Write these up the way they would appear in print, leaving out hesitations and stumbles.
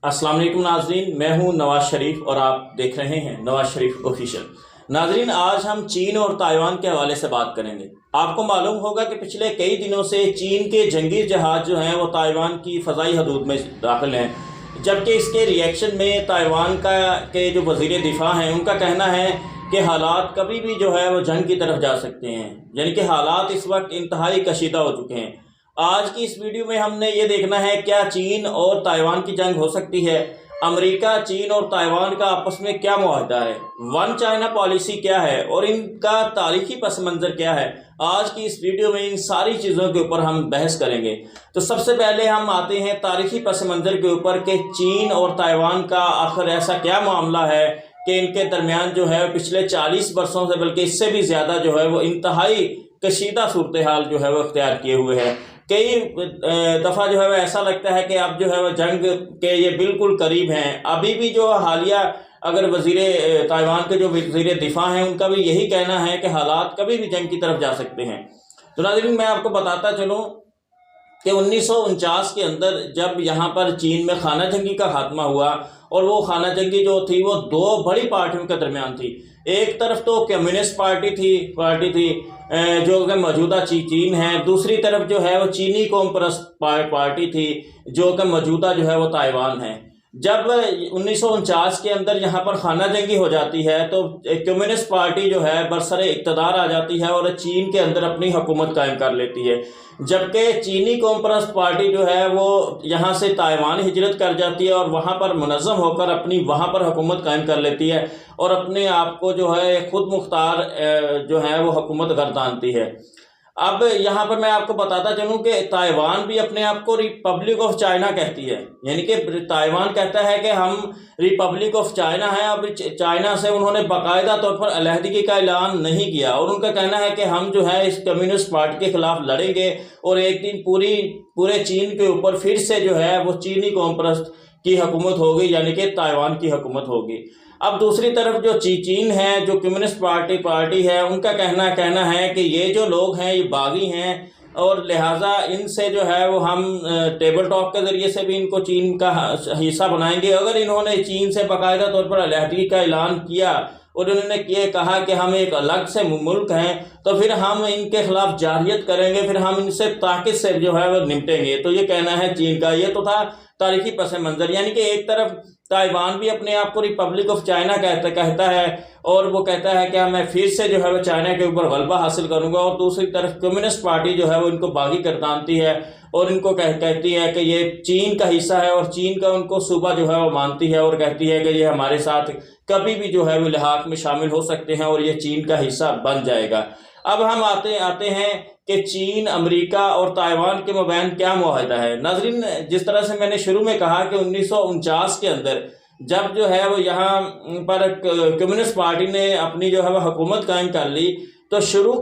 अस्सलाम वालेकुम नाजरीन, मैं हूं नवाज शरीफ और आप देख रहे हैं नवाज शरीफ ऑफिशियल। नाजरीन, आज हम चीन और ताइवान के हवाले से बात करेंगे। आपको मालूम होगा कि पिछले कई दिनों से चीन के जंगी जहाज जो हैं वो ताइवान की फ़ज़ाई हदूद में दाखिल हैं, जबकि इसके रिएक्शन में ताइवान के जो वज़ीर दिफा हैं उनका कहना है कि हालात कभी भी जो है वो जंग की तरफ जा सकते हैं, यानी कि हालात इस वक्त इंतहाई कशीदा हो चुके हैं। आज की इस वीडियो में हमने ये देखना है क्या चीन और ताइवान की जंग हो सकती है, अमेरिका, चीन और ताइवान का आपस में क्या मुआहदा है, वन चाइना पॉलिसी क्या है और इनका तारीखी पस मंज़र क्या है। आज की इस वीडियो में इन सारी चीज़ों के ऊपर हम बहस करेंगे। तो सबसे पहले हम आते हैं तारीखी पस मंज़र के ऊपर कि चीन और ताइवान का आखिर ऐसा क्या मामला है कि इनके दरमियान जो है पिछले 40 वर्षों से बल्कि इससे भी ज़्यादा जो है वो इंतहाई कशीदा सूरत हाल जो है वो इख्तियार किए हुए है। कई दफ़ा जो है वो ऐसा लगता है कि अब जो है वो जंग के ये बिल्कुल करीब हैं। अभी भी जो हालिया अगर वज़ीर ताइवान के जो वज़ीर दिफा हैं उनका भी यही कहना है कि हालात कभी भी जंग की तरफ जा सकते हैं। तो नाज़रीन, मैं आपको बताता चलूँ कि 1949 के अंदर जब यहाँ पर चीन में खाना जंगी का खात्मा हुआ, और वो खाना जंगी जो थी वो दो बड़ी पार्टियों के दरमियान थी। एक तरफ तो कम्युनिस्ट पार्टी थी जो कि मौजूदा चीन है, दूसरी तरफ जो है वो चीनी कौम परस्त पार्टी थी जो कि मौजूदा जो है वो ताइवान है। जब 1949 के अंदर यहाँ पर खाना जंगी हो जाती है तो कम्युनिस्ट पार्टी जो है बरसरे इक़्तिदार आ जाती है और चीन के अंदर अपनी हुकूमत कायम कर लेती है, जबकि चीनी कौम परस्त पार्टी जो है वो यहाँ से ताइवान हिजरत कर जाती है और वहाँ पर मुनज़्ज़म होकर अपनी वहाँ पर हुकूमत कायम कर लेती है और अपने आप को जो है खुद मुख्तार जो है वो हुकूमत गर्दानती है। अब यहाँ पर मैं आपको बताता चलूँ कि ताइवान भी अपने आप को रिपब्लिक ऑफ चाइना कहती है, यानी कि ताइवान कहता है कि हम रिपब्लिक ऑफ चाइना है। अब चाइना से उन्होंने बाकायदा तौर पर अलहदगी का ऐलान नहीं किया और उनका कहना है कि हम जो है इस कम्युनिस्ट पार्टी के खिलाफ लड़ेंगे और एक दिन पूरे चीन के ऊपर फिर से जो है वो चीनी कौम परस्त की हुकूमत होगी, यानी कि ताइवान की हुकूमत होगी। अब दूसरी तरफ जो चीन है, जो कम्युनिस्ट पार्टी है, उनका कहना है कि ये जो लोग हैं ये बागी हैं और लिहाजा इनसे जो है वो हम टेबल टॉक के ज़रिए से भी इनको चीन का हिस्सा बनाएंगे। अगर इन्होंने चीन से बाकायदा तौर पर अलहदगी का ऐलान किया और उन्होंने ये कहा कि हम एक अलग से मुल्क हैं तो फिर हम इनके खिलाफ जारहियत करेंगे, फिर हम इनसे ताकत से जो है वो निपटेंगे। तो ये कहना है चीन का। ये तो था तारीखी पस मंज़र, यानी कि एक तरफ ताइवान भी अपने आप को रिपब्लिक ऑफ चाइना कहता है और वो कहता है कि मैं फिर से जो है वो चाइना के ऊपर गलबा हासिल करूंगा, और दूसरी तरफ कम्युनिस्ट पार्टी जो है वो इनको बागी गर्दानती है और इनको कहती है कि ये चीन का हिस्सा है और चीन का उनको सूबा जो है वो मानती है और कहती है कि ये हमारे साथ कभी भी जो है वो लिहाक में शामिल हो सकते हैं और ये चीन का हिस्सा बन जाएगा। अब हम आते हैं कि चीन, अमेरिका और ताइवान के मबैन क्या मुआहदा है। नाज़रीन, जिस तरह से मैंने शुरू में कहा कि 1949 के अंदर जब जो है वो यहाँ पर कम्युनिस्ट पार्टी ने अपनी जो है वो हुकूमत कायम कर ली, तो शुरू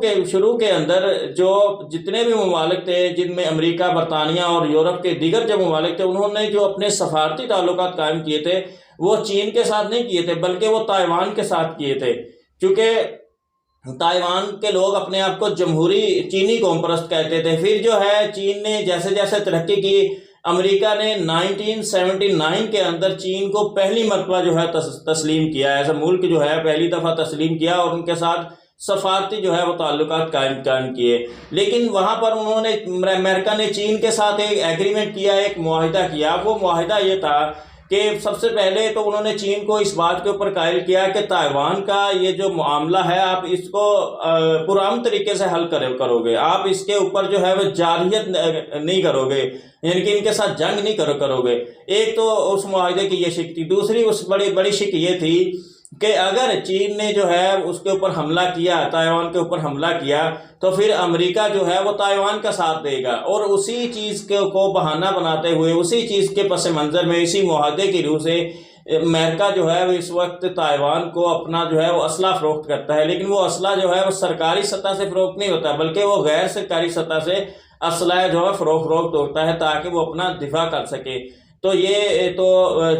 के अंदर जो जितने भी ममालिक थे जिनमें अमेरिका, बरतानिया और यूरोप के दीगर जो ममालिक थे, उन्होंने जो अपने सफारती ताल्लुकात कायम किए थे वो चीन के साथ नहीं किए थे बल्कि वो ताइवान के साथ किए थे। चूँकि ताइवान के लोग अपने आप को जमहूरी चीनी कौम परस्त कहते थे। फिर जो है चीन ने जैसे जैसे तरक्की की, अमेरिका ने 1979 के अंदर चीन को पहली मरतबा जो है तस्लीम किया, ऐसा मुल्क जो है पहली दफ़ा तस्लीम किया और उनके साथ सफारती जो है वो ताल्लुकात कायम किए। लेकिन वहाँ पर उन्होंने, अमेरिका ने चीन के साथ एक एग्रीमेंट किया, एक मुआहिदा किया। वो मुआहिदा ये था कि सबसे पहले तो उन्होंने चीन को इस बात के ऊपर कायल किया कि ताइवान का ये जो मामला है आप इसको पुरअमन तरीके से हल करोगे, आप इसके ऊपर जो है वो जारहियत नहीं करोगे, यानी कि इनके साथ जंग नहीं करोगे। एक तो उस मुआहिदे की ये शिक थी। दूसरी उस बड़ी शिक ये थी कि अगर चीन ने जो है उसके ऊपर हमला किया, ताइवान के ऊपर हमला किया, तो फिर अमेरिका जो है वो ताइवान का साथ देगा और उसी चीज़ को बहाना बनाते हुए, उसी चीज़ के पस मंज़र में, इसी मुआहदे की रूह से अमेरिका जो है वो इस वक्त ताइवान को अपना जो है वो असला फ़रोख्त करता है। लेकिन वो असला जो है वो सरकारी सतह से फ़रोख्त नहीं होता बल्कि वो गैर सरकारी सतह से असला जो है फ़रोख्त होता है ताकि वो अपना दिफा कर सके। तो ये तो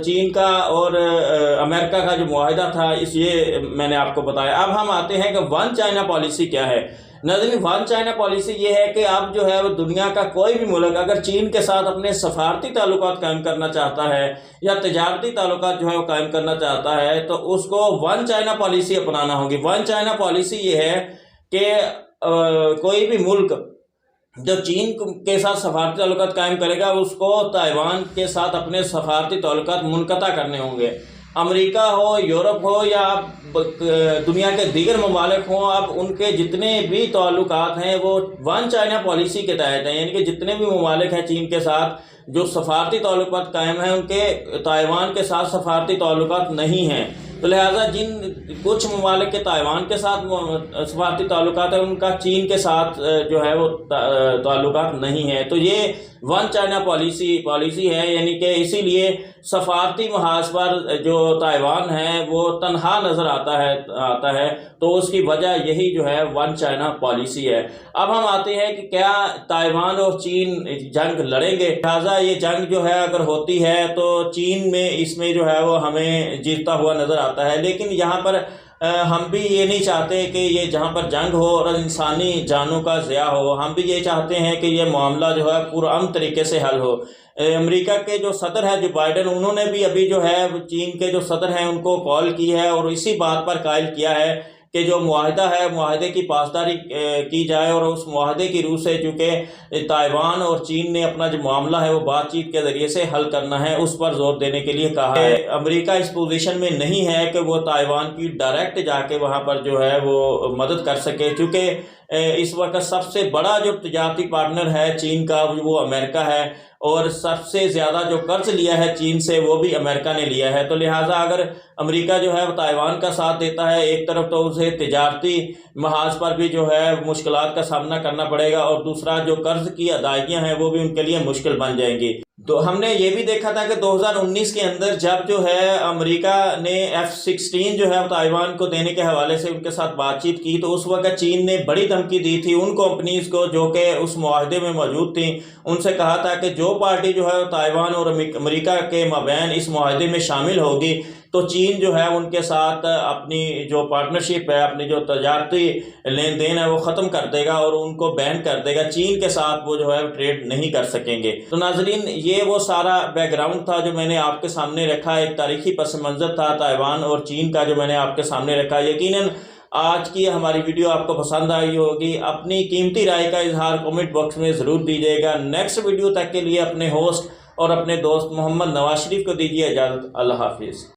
चीन का और अमेरिका का जो मुआहिदा था ये मैंने आपको बताया। अब हम आते हैं कि वन चाइना पॉलिसी क्या है। ناظرین، ون چائنا پالیسی یہ ہے کہ اب جو ہے وہ دنیا کا کوئی بھی ملک اگر چین کے ساتھ اپنے سفارتی تعلقات قائم کرنا چاہتا ہے یا تجارتی تعلقات جو ہے وہ قائم کرنا چاہتا ہے تو اس کو ون چائنا پالیسی اپنانا ہوگی۔ ون چائنا پالیسی یہ ہے کہ کوئی بھی ملک جو چین کے ساتھ سفارتی تعلقات قائم کرے گا اس کو تائیوان کے ساتھ اپنے سفارتی تعلقات منقطع کرنے ہوں گے۔ امریکہ ہو، یورپ ہو یا دنیا کے دیگر ممالک ہوں، اب ان کے جتنے بھی تعلقات ہیں وہ ون چائنا پالیسی کے تحت ہیں، یعنی کہ جتنے بھی ممالک ہیں چین کے ساتھ جو سفارتی تعلقات قائم ہیں ان کے تائیوان کے ساتھ سفارتی تعلقات نہیں ہیں، تو لہٰذا جن کچھ ممالک کے تائیوان کے ساتھ سفارتی تعلقات ہیں ان کا چین کے ساتھ جو ہے وہ تعلقات نہیں ہیں، تو یہ ون چائنا پالیسی ہے، یعنی کہ اسی لیے سفارتی محاذ پر جو تائیوان ہے وہ تنہا نظر آتا ہے تو اس کی وجہ یہی جو ہے ون چائنا پالیسی ہے۔ اب ہم آتے ہیں کہ کیا تائیوان اور چین جنگ لڑیں گے؟ لہٰذا یہ جنگ جو ہے اگر ہوتی ہے تو چین میں اس میں جو ہے وہ ہمیں جیتتا ہوا نظر آتا ہے، لیکن یہاں پر ہم بھی یہ نہیں چاہتے کہ یہ جہاں پر جنگ ہو اور انسانی جانوں کا ضیاع ہو، ہم بھی یہ چاہتے ہیں کہ یہ معاملہ جو ہے پرامن طریقے سے حل ہو۔ امریکہ کے جو صدر ہے جو بائیڈن، انہوں نے بھی ابھی جو ہے چین کے جو صدر ہیں ان کو کال کی ہے اور اسی بات پر قائل کیا ہے کہ جو معاہدہ ہے معاہدے کی پاسداری کی جائے، اور اس معاہدے کی روح سے چونکہ تائیوان اور چین نے اپنا جو معاملہ ہے وہ بات چیت کے ذریعے سے حل کرنا ہے، اس پر زور دینے کے لیے کہا ہے۔ امریکہ اس پوزیشن میں نہیں ہے کہ وہ تائیوان کی ڈائریکٹ جا کے وہاں پر جو ہے وہ مدد کر سکے، چونکہ اس وقت سب سے بڑا جو تجارتی پارٹنر ہے چین کا وہ امریکہ ہے، اور سب سے زیادہ جو قرض لیا ہے چین سے وہ بھی امریکہ نے لیا ہے، تو لہٰذا اگر امریکہ جو ہے وہ تائیوان کا ساتھ دیتا ہے ایک طرف تو اسے تجارتی محاذ پر بھی جو ہے مشکلات کا سامنا کرنا پڑے گا، اور دوسرا جو قرض کی ادائیگیاں ہیں وہ بھی ان کے لیے مشکل بن جائیں گی۔ تو ہم نے یہ بھی دیکھا تھا کہ 2019 کے اندر جب جو ہے امریکہ نے F-16 جو ہے تائیوان کو دینے کے حوالے سے ان کے ساتھ بات چیت کی، تو اس وقت چین نے بڑی دھمکی دی تھی ان کمپنیز کو جو کہ اس معاہدے میں موجود تھیں، ان سے کہا تھا کہ جو پارٹی جو ہے تائیوان اور امریکہ کے مابین اس معاہدے میں شامل ہوگی تو چین جو ہے ان کے ساتھ اپنی جو پارٹنرشپ ہے، اپنی جو تجارتی لین دین ہے وہ ختم کر دے گا اور ان کو بین کر دے گا، چین کے ساتھ وہ جو ہے ٹریڈ نہیں کر سکیں گے۔ تو ناظرین، یہ وہ سارا بیک گراؤنڈ تھا جو میں نے آپ کے سامنے رکھا، ایک تاریخی پس منظر تھا تائیوان اور چین کا جو میں نے آپ کے سامنے رکھا۔ یقیناً آج کی ہماری ویڈیو آپ کو پسند آئی ہوگی، اپنی قیمتی رائے کا اظہار کمنٹ باکس میں ضرور دیجیے گا۔ نیکسٹ ویڈیو تک کے لیے اپنے ہوسٹ اور اپنے دوست محمد نواز شریف کو دیجیے اجازت۔ اللہ حافظ۔